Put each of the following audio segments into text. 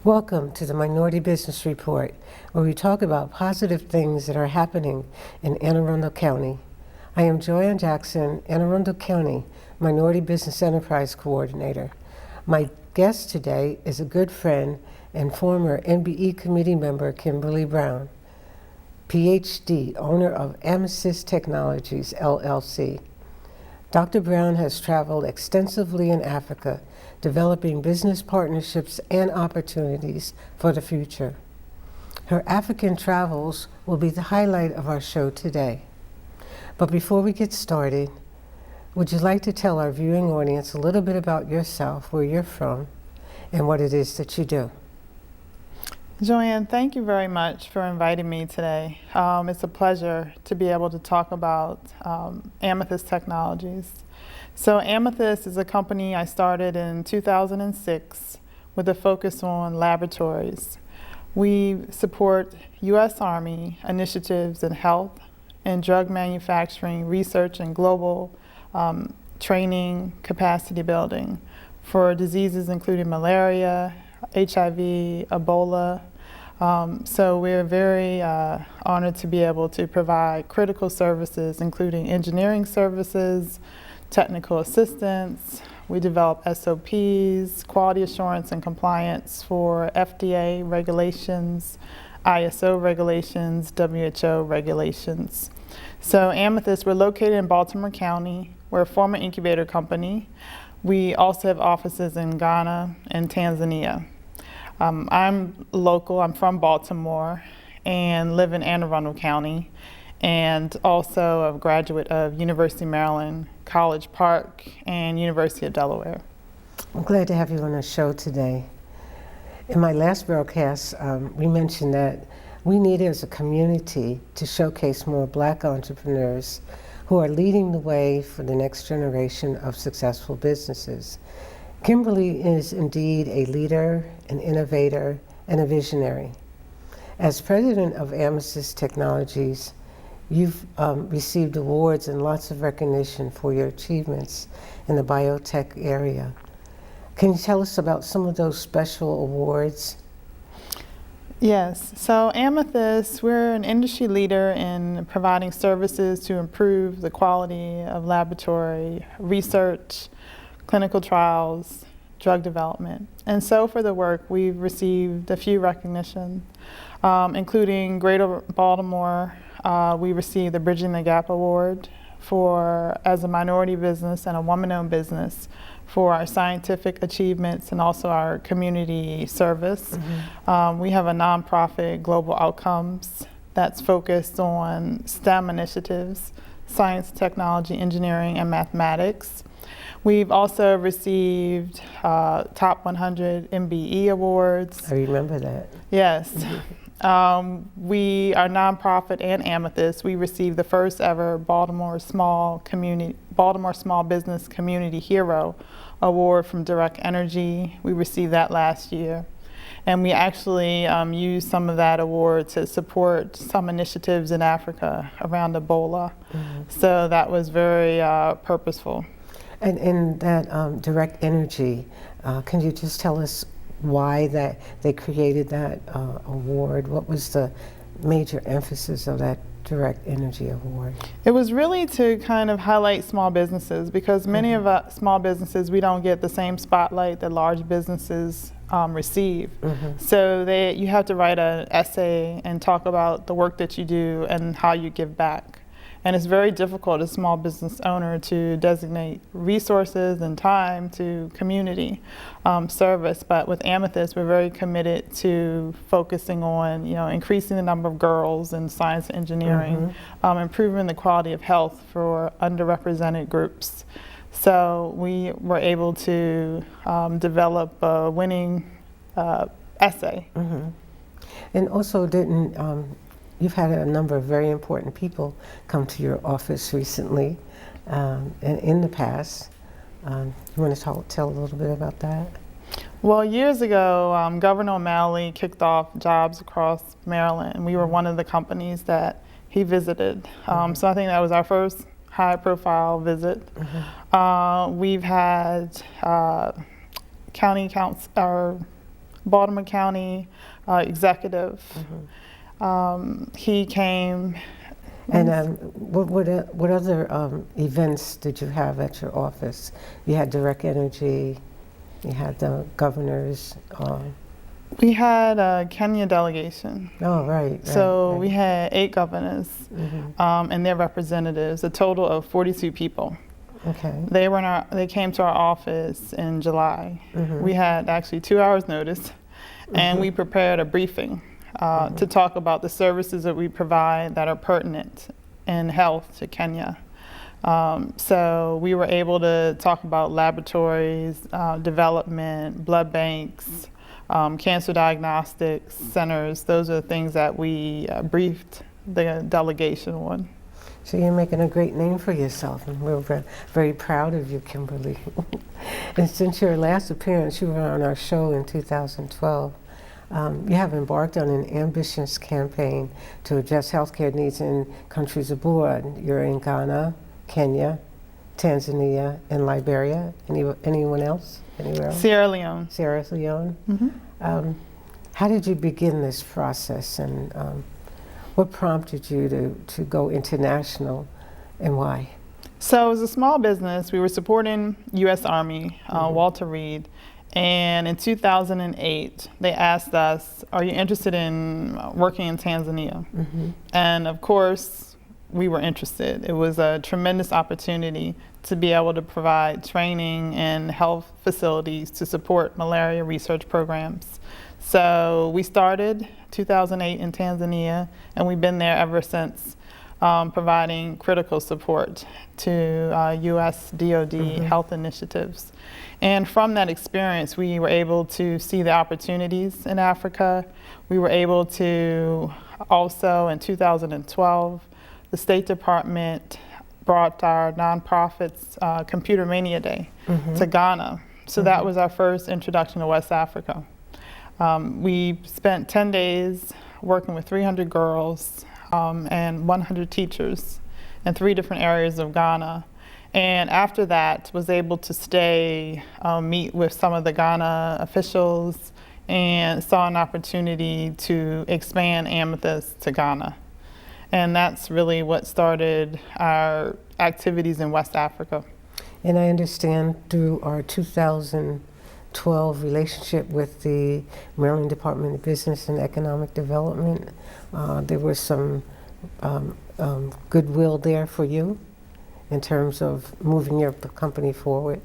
Welcome to the Minority Business Report, where we talk about positive things that are happening in Anne Arundel County. I am Joanne Jackson, Anne Arundel County Minority Business Enterprise Coordinator. My guest today is a good friend and former MBE committee member, Kimberly Brown, PhD, owner of Amethyst Technologies, LLC. Dr. Brown has traveled extensively in Africa, developing business partnerships and opportunities for the future. Her African travels will be the highlight of our show today. But before we get started, would you like to tell our viewing audience a little bit about yourself, where you're from, and what it is that you do? Joanne, thank you very much for inviting me today. It's a pleasure to be able to talk about Amethyst Technologies. So Amethyst is a company I started in 2006 with a focus on laboratories. We support U.S. Army initiatives in health and drug manufacturing, research, and global training capacity building for diseases including malaria, HIV, Ebola. So we're very honored to be able to provide critical services, including engineering services, technical assistance. We develop SOPs, quality assurance and compliance for FDA regulations, ISO regulations, WHO regulations. So Amethyst, we're located in Baltimore County. We're a former incubator company. We also have offices in Ghana and Tanzania. I'm local, I'm from Baltimore and live in Anne Arundel County, and also a graduate of University of Maryland, College Park, and University of Delaware. I'm glad to have you on the show today. In my last broadcast, we mentioned that we need as a community to showcase more Black entrepreneurs who are leading the way for the next generation of successful businesses. Kimberly is indeed a leader, an innovator, and a visionary. As president of Amethyst Technologies, you've received awards and lots of recognition for your achievements in the biotech area. Can you tell us about some of those special awards? Yes, so Amethyst, we're an industry leader in providing services to improve the quality of laboratory research, clinical trials, drug development. And so for the work, we've received a few recognitions, including Greater Baltimore. We received the Bridging the Gap Award as a minority business and a woman-owned business for our scientific achievements and also our community service. Mm-hmm. We have a nonprofit, Global Outcomes, that's focused on STEM initiatives, science, technology, engineering, and mathematics. We've also received Top 100 MBE awards. I remember that. Yes. We are nonprofit and Amethyst. We received the first ever Baltimore Small Business Community Hero Award from Direct Energy. We received that last year. And we actually used some of that award to support some initiatives in Africa around Ebola. Mm-hmm. So that was very purposeful. And in that Direct Energy, can you just tell us why that they created that award? What was the major emphasis of that Direct Energy Award? It was really to kind of highlight small businesses, because many of us small businesses, we don't get the same spotlight that large businesses receive. Mm-hmm. So you have to write an essay and talk about the work that you do and how you give back. And it's very difficult as a small business owner to designate resources and time to community service. But with Amethyst, we're very committed to focusing on, increasing the number of girls in science and engineering, mm-hmm. Improving the quality of health for underrepresented groups. So we were able to develop a winning essay. Mm-hmm. And also you've had a number of very important people come to your office recently and in the past. You want to tell a little bit about that? Well, years ago, Governor O'Malley kicked off Jobs Across Maryland, and we were one of the companies that he visited. Mm-hmm. So I think that was our first high-profile visit. Mm-hmm. We've had county council, Baltimore County executive. He came. And what other events did you have at your office? You had Direct Energy, you had the governors. We had a Kenya delegation. Oh, right. So we had 8 governors Mm-hmm. and their representatives, a total of 42 people. Okay. They came to our office in July. Mm-hmm. We had actually 2 hours notice, and we prepared a briefing to talk about the services that we provide that are pertinent in health to Kenya. So we were able to talk about laboratories, development, blood banks, cancer diagnostics centers. Those are the things that we briefed the delegation on. So you're making a great name for yourself, and we're very proud of you, Kimberly. And since your last appearance, you were on our show in 2012. You have embarked on an ambitious campaign to address healthcare needs in countries abroad. You're in Ghana, Kenya, Tanzania, and Liberia. Anyone else? Anywhere else? Sierra Leone. Sierra Leone. How did you begin this process, and what prompted you to go international, and why? So it was a small business. We were supporting U.S. Army, Walter Reed, and in 2008, they asked us, are you interested in working in Tanzania? And of course, we were interested. It was a tremendous opportunity to be able to provide training in health facilities to support malaria research programs. So we started 2008 in Tanzania, and we've been there ever since, providing critical support to U.S. DoD health initiatives. And from that experience, we were able to see the opportunities in Africa. We were able to also, in 2012, the State Department brought our nonprofits Computer Mania Day to Ghana. So that was our first introduction to West Africa. We spent 10 days working with 300 girls and 100 teachers in 3 different areas of Ghana. And after that, was able to stay, meet with some of the Ghana officials, and saw an opportunity to expand Amethyst to Ghana. And that's really what started our activities in West Africa. And I understand through our 2012 relationship with the Maryland Department of Business and Economic Development, there was some goodwill there for you in terms of moving your company forward.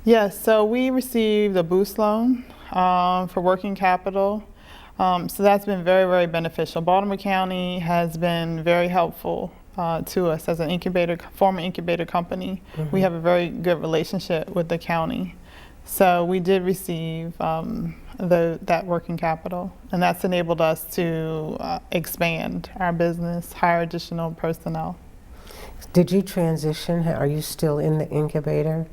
Yes, so we received a boost loan for working capital. So that's been very, very beneficial. Baltimore County has been very helpful to us as an former incubator company. We have a very good relationship with the county. So we did receive that working capital, and that's enabled us to expand our business, hire additional personnel. Did you transition? Are you still in the incubator?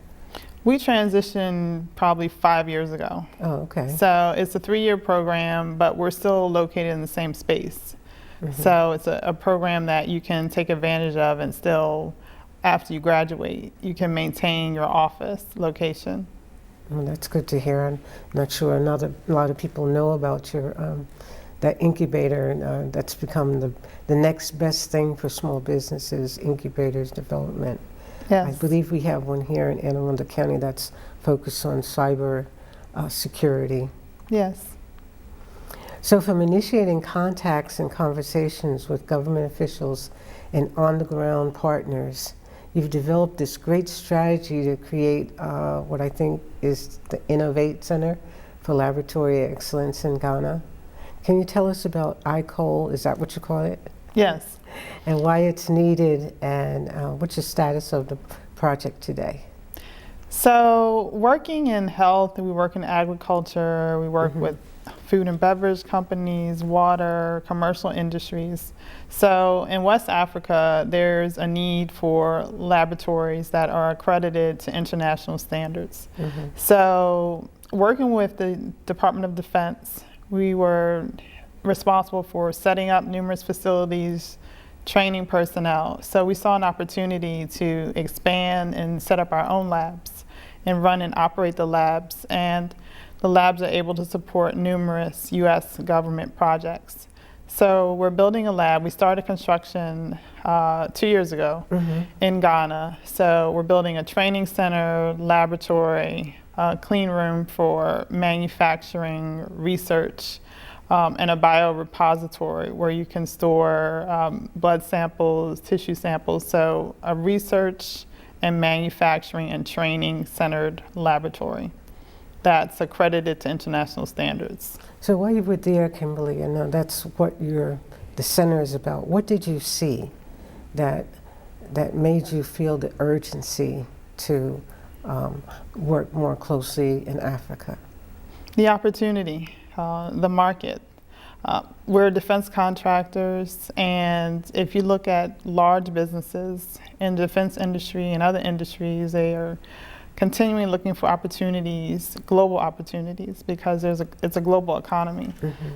We transitioned probably 5 years ago. Oh, okay. So it's a 3-year program, but we're still located in the same space. So it's a program that you can take advantage of, and still, after you graduate, you can maintain your office location. Well, that's good to hear. I'm not sure a lot of people know about your that incubator, and that's become the next best thing for small businesses, incubators development. Yes. I believe we have one here in Anne Arundel County that's focused on cyber security. Yes. So from initiating contacts and conversations with government officials and on-the-ground partners, you've developed this great strategy to create what I think is the Innovate Center for Laboratory Excellence in Ghana. Can you tell us about iCole? Is that what you call it? Yes. And why it's needed, and what's the status of the project today? So working in health, we work in agriculture, we work with food and beverage companies, water, commercial industries. So in West Africa, there's a need for laboratories that are accredited to international standards. So working with the Department of Defense, we were responsible for setting up numerous facilities, training personnel. So we saw an opportunity to expand and set up our own labs and run and operate the labs. And the labs are able to support numerous U.S. government projects. So we're building a lab. We started construction 2 years ago in Ghana. So we're building a training center, laboratory, clean room for manufacturing, research, and a biorepository where you can store blood samples, tissue samples. So a research and manufacturing and training centered laboratory that's accredited to international standards. So while you were there, Kimberly, I know that's what the center is about. What did you see that made you feel the urgency to work more closely in Africa? The opportunity, the market. We're defense contractors, and if you look at large businesses in the defense industry and other industries, they are continuing looking for opportunities, global opportunities, because it's a global economy.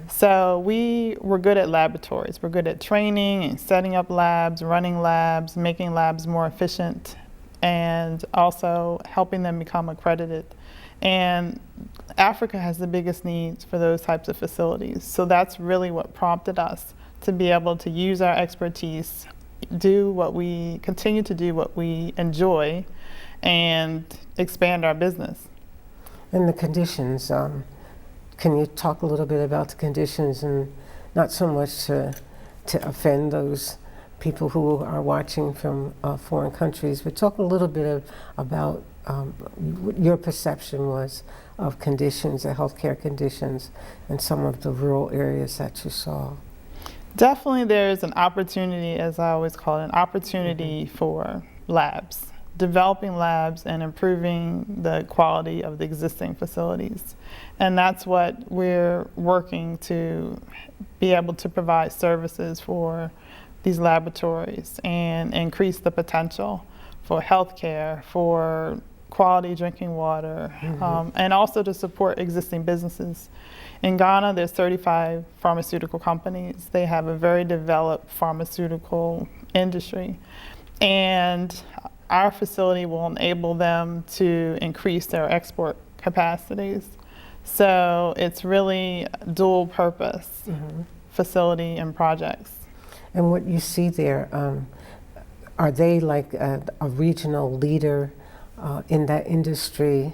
So we're good at laboratories. We're good at training and setting up labs, running labs, making labs more efficient, and also helping them become accredited. And Africa has the biggest needs for those types of facilities. So that's really what prompted us to be able to use our expertise, continue to do what we enjoy, and expand our business. And the conditions, can you talk a little bit about the conditions, and not so much to offend those people who are watching from foreign countries, but talk a little bit about what your perception was of conditions, the healthcare conditions, in some of the rural areas that you saw. Definitely there's an opportunity, as I always call it, an opportunity for labs, developing labs and improving the quality of the existing facilities. And that's what we're working to be able to provide services for these laboratories and increase the potential for healthcare, for quality drinking water, and also to support existing businesses. In Ghana, there's 35 pharmaceutical companies. They have a very developed pharmaceutical industry. And our facility will enable them to increase their export capacities. So it's really dual purpose facility and projects. And what you see there, are they like a regional leader in that industry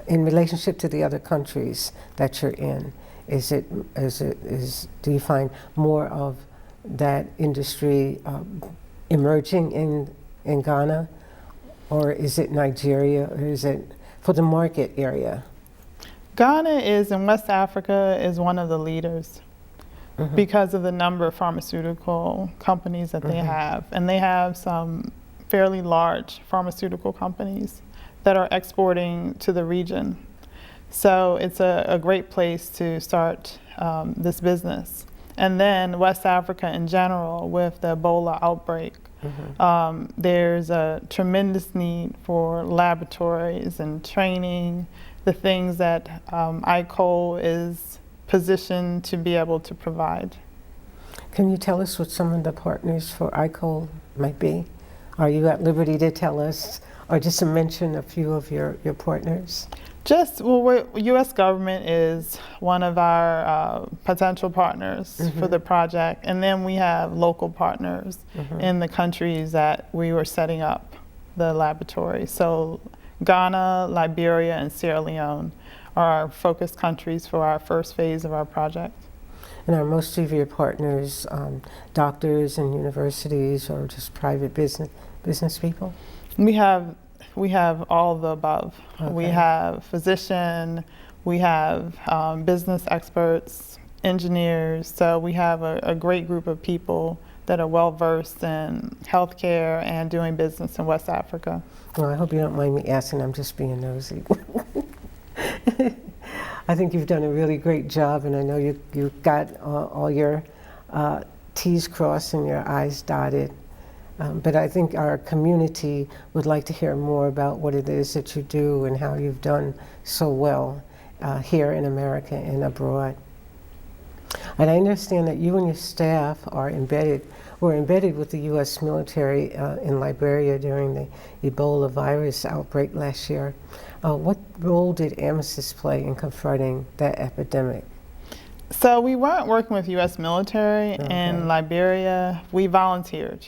in relationship to the other countries that you're in? Do you find more of that industry emerging in Ghana, or is it Nigeria, or is it for the market area? Ghana in West Africa is one of the leaders because of the number of pharmaceutical companies that they have. And they have some fairly large pharmaceutical companies that are exporting to the region. So it's a great place to start this business. And then West Africa in general, with the Ebola outbreak, there's a tremendous need for laboratories and training, the things that ICOL is positioned to be able to provide. Can you tell us what some of the partners for ICOL might be? Are you at liberty to tell us, or just to mention a few of your partners? U.S. government is one of our potential partners for the project, and then we have local partners in the countries that we were setting up the laboratory. So Ghana, Liberia, and Sierra Leone are our focus countries for our first phase of our project. And are most of your partners doctors and universities, or just private business people? We have all of the above. Okay. We have physician, we have business experts, engineers. So we have a great group of people that are well versed in healthcare and doing business in West Africa. Well, I hope you don't mind me asking. I'm just being nosy. I think you've done a really great job, and I know you got all your T's crossed and your I's dotted. But I think our community would like to hear more about what it is that you do and how you've done so well here in America and abroad. And I understand that you and your staff are embedded were embedded with the U.S. military in Liberia during the Ebola virus outbreak last year. What role did Amethyst play in confronting that epidemic? So we weren't working with U.S. military in Liberia. We volunteered.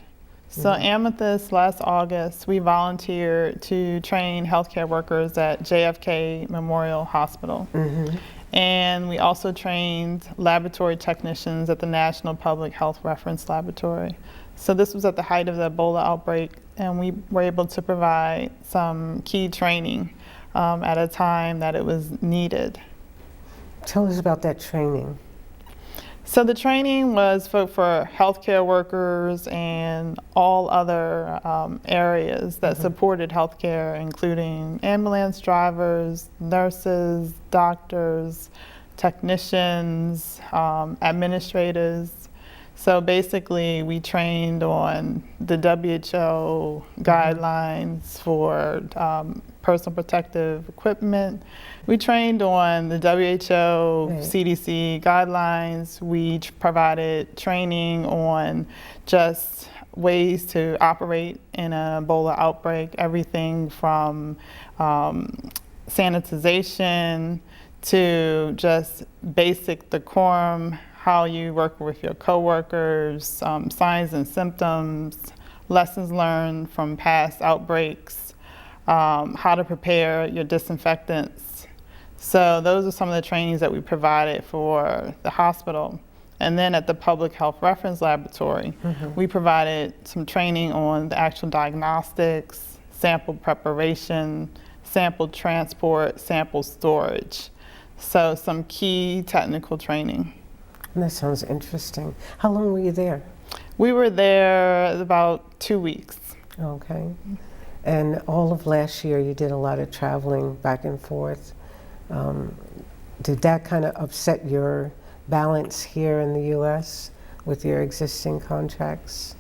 So Amethyst, last August, we volunteered to train healthcare workers at JFK Memorial Hospital. And we also trained laboratory technicians at the National Public Health Reference Laboratory. So this was at the height of the Ebola outbreak, and we were able to provide some key training at a time that it was needed. Tell us about that training. So the training was for healthcare workers and all other areas that supported healthcare, including ambulance drivers, nurses, doctors, technicians, administrators. So basically, we trained on the WHO guidelines for personal protective equipment. We trained on the WHO CDC guidelines. We provided training on just ways to operate in an Ebola outbreak, everything from sanitization to just basic decorum, how you work with your coworkers, signs and symptoms, lessons learned from past outbreaks, how to prepare your disinfectants. So those are some of the trainings that we provided for the hospital. And then at the Public Health Reference Laboratory, we provided some training on the actual diagnostics, sample preparation, sample transport, sample storage. So some key technical training. That sounds interesting. How long were you there? We were there about 2 weeks. Okay. And all of last year you did a lot of traveling back and forth. Did that kind of upset your balance here in the U.S. with your existing contracts?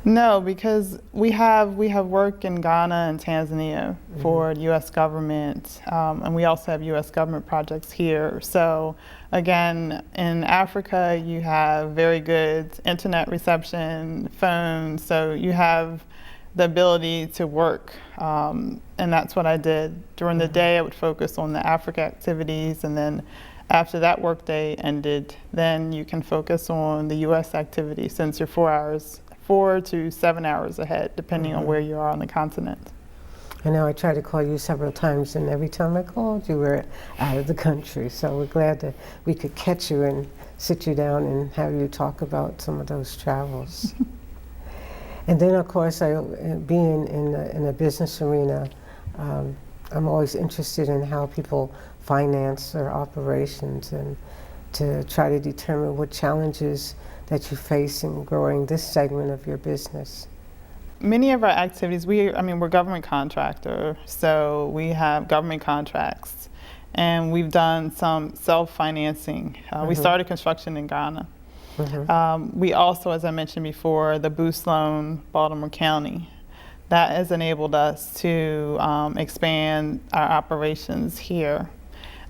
No, because we have work in Ghana and Tanzania for the U.S. government, and we also have U.S. government projects here. So again, in Africa, you have very good internet reception, phones, so you have the ability to work, and that's what I did. During the day, I would focus on the Africa activities, and then after that workday ended, then you can focus on the U.S. activities, since you're 4 to 7 hours ahead, depending on where you are on the continent. I know I tried to call you several times, and every time I called, you were out of the country. So we're glad that we could catch you and sit you down and have you talk about some of those travels. And then, of course, being in a business arena, I'm always interested in how people finance their operations and to try to determine what challenges that you face in growing this segment of your business. Many of our activities, we're government contractor, so we have government contracts, and we've done some self-financing. We started construction in Ghana. We also, as I mentioned before, the Boost Loan, Baltimore County. That has enabled us to expand our operations here.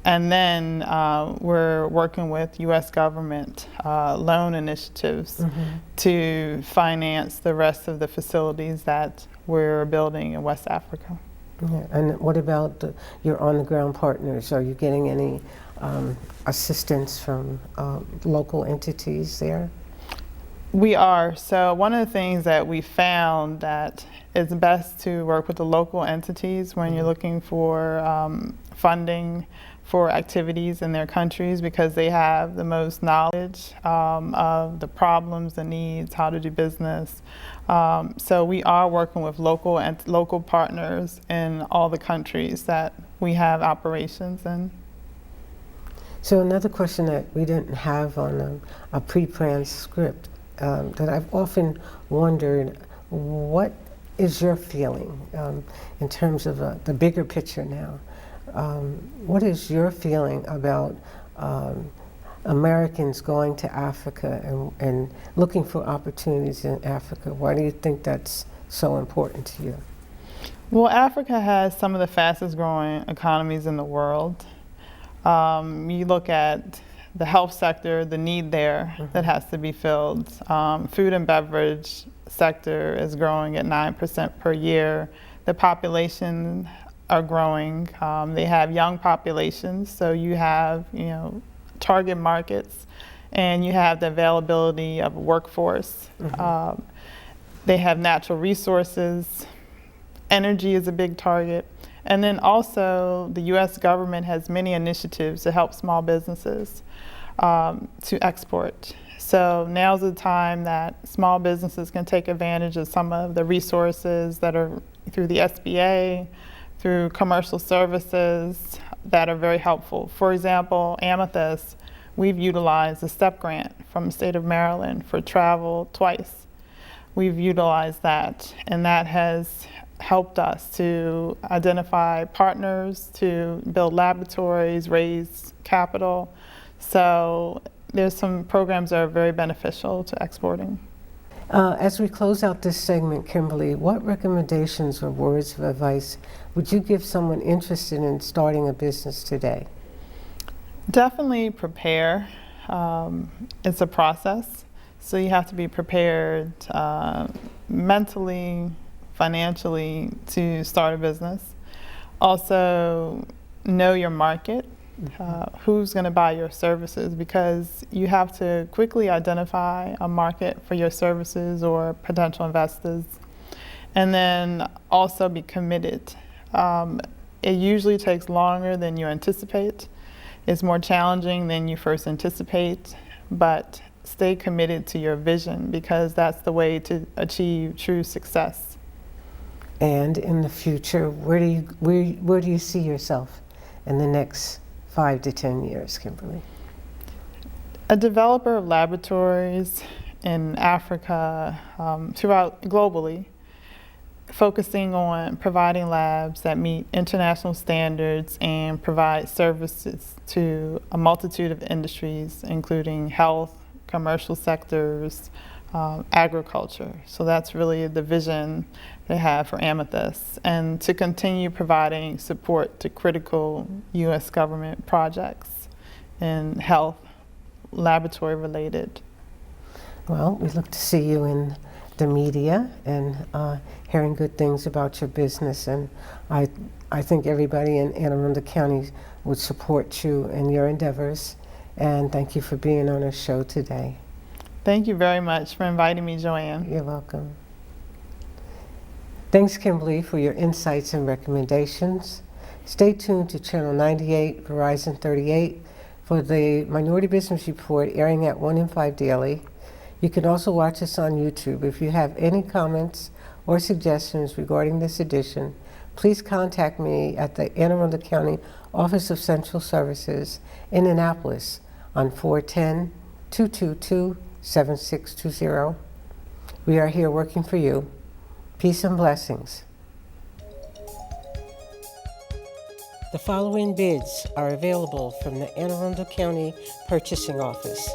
And then we're working with U.S. government loan initiatives to finance the rest of the facilities that we're building in West Africa. Yeah. And what about your on-the-ground partners? Are you getting any assistance from local entities there? We are. So one of the things that we found that it's best to work with the local entities when you're looking for funding for activities in their countries, because they have the most knowledge of the problems, the needs, how to do business. So we are working with local partners in all the countries that we have operations in. So another question that we didn't have on a pre-planned script that I've often wondered, what is your feeling in terms of the bigger picture now? What is your feeling about Americans going to Africa and looking for opportunities in Africa? Why do you think that's so important to you? Well, Africa has some of the fastest growing economies in the world. You look at the health sector, the need there that has to be filled. Food and beverage sector is growing at 9% per year. The population are growing. They have young populations, so you have, target markets, and you have the availability of a workforce. They have natural resources. Energy is a big target. And then also the U.S. government has many initiatives to help small businesses to export. So now's the time that small businesses can take advantage of some of the resources that are through the SBA, through commercial services that are very helpful. For example, Amethyst, we've utilized a STEP grant from the state of Maryland for travel twice. We've utilized that, and that has helped us to identify partners, to build laboratories, raise capital. So there's some programs that are very beneficial to exporting. As we close out this segment, Kimberly, what recommendations or words of advice would you give someone interested in starting a business today? Definitely prepare. It's a process, so you have to be prepared mentally, financially to start a business. Also, know your market. Who's going to buy your services, because you have to quickly identify a market for your services or potential investors. And then also be committed. It usually takes longer than you anticipate. It's more challenging than you first anticipate, but stay committed to your vision, because that's the way to achieve true success. And in the future, where do you see yourself in the next 5 to 10 years, Kimberly? A developer of laboratories in Africa, globally, focusing on providing labs that meet international standards and provide services to a multitude of industries, including health, commercial sectors, agriculture. So that's really the vision they have for Amethyst, and to continue providing support to critical U.S. government projects in health, laboratory related. Well, we look to see you in the media and hearing good things about your business, and I think everybody in Anne Arundel County would support you in your endeavors, and thank you for being on our show today. Thank you very much for inviting me, Joanne. You're welcome. Thanks, Kimberly, for your insights and recommendations. Stay tuned to Channel 98, Verizon 38 for the Minority Business Report, airing at 1 and 5 daily. You can also watch us on YouTube. If you have any comments or suggestions regarding this edition, please contact me at the Anne Arundel County Office of Central Services in Annapolis on 410-222-7620. We are here working for you. Peace and blessings. The following bids are available from the Anne Arundel County Purchasing Office.